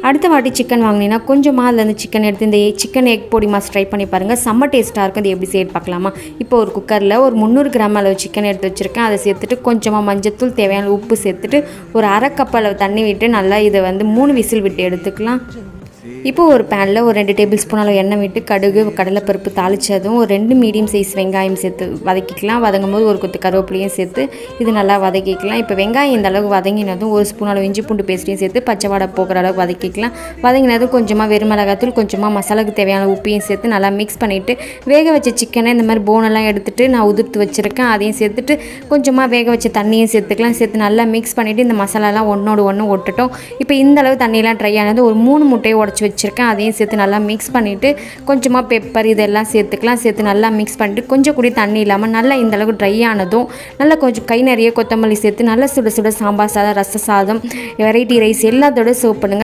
அடுத்த வாட்டி சிக்கன் வாங்கினீங்கன்னா கொஞ்சமாக அதில் சிக்கன் எடுத்து இந்த சிக்கன் எக் பொடி மாஸ் ட்ரை பண்ணி பாருங்கள். செம்ம டேஸ்ட்டாக இருக்கும். அது எப்படி செய்து பார்க்கலாமா? இப்போ ஒரு குக்கரில் ஒரு 300 கிராம் அளவு சிக்கன் எடுத்து வச்சுருக்கேன். அதை சேர்த்துட்டு கொஞ்சமாக மஞ்சத்தூள், தேவையான உப்பு சேர்த்துட்டு ஒரு அரை கப் அளவு தண்ணி விட்டு நல்லா இதை 3 விசில் விட்டு எடுத்துக்கலாம். இப்போ ஒரு பேனில் ஒரு 2 டேபிள் ஸ்பூன் அளவு எண்ணெய் விட்டு கடுகு, கடலைப்பருப்பு தாளித்ததும் ஒரு 2 மீடியம் சைஸ் வெங்காயம் சேர்த்து வதக்கிக்கலாம். வதங்கும் போது ஒரு கொத்து கருவேப்பிலையும் சேர்த்து இது நல்லா வதக்கிக்கலாம். இப்போ வெங்காயம் இந்த அளவுக்கு வதங்கினதும் ஒரு ஸ்பூன் அளவு இஞ்சி பூண்டு பேஸ்ட்டையும் சேர்த்து பச்சை வாடை போகிற அளவுக்கு வதக்கிக்கலாம். வதங்கினதும் கொஞ்சமாக வெறுமிளகாத்தூள், கொஞ்சமாக மசாலாவுக்கு தேவையான உப்பையும் சேர்த்து நல்லா மிக்ஸ் பண்ணிவிட்டு வேக வச்ச சிக்கனை இந்த மாதிரி போனெல்லாம் எடுத்துகிட்டு நான் உதிர்த்து வச்சுருக்கேன். அதையும் சேர்த்துட்டு கொஞ்சமாக வேக வச்ச தண்ணியும் சேர்த்துக்கலாம். சேர்த்து நல்லா மிக்ஸ் பண்ணிவிட்டு இந்த மசாலாலாம் ஒன்றோடு ஒன்று ஒட்டுட்டோம். இப்போ இந்த அளவு தண்ணியெல்லாம் ட்ரை ஆனது ஒரு 3 முட்டையை உடச்சி வச்சுருக்கேன். அதையும் சேர்த்து நல்லா மிக்ஸ் பண்ணிவிட்டு கொஞ்சமாக பெப்பர் இதெல்லாம் சேர்த்துக்கலாம். சேர்த்து நல்லா மிக்ஸ் பண்ணிவிட்டு கொஞ்சம் கூட தண்ணி இல்லாமல் நல்லா இந்த அளவுக்கு ட்ரை ஆனதும் நல்லா கொஞ்சம் கை நிறைய கொத்தமல்லி சேர்த்து நல்லா சுட சுட சாம்பார் சாதம், ரச சாதம், வெரைட்டி ரைஸ் எல்லாத்தோட சர்வ் பண்ணுங்கள்.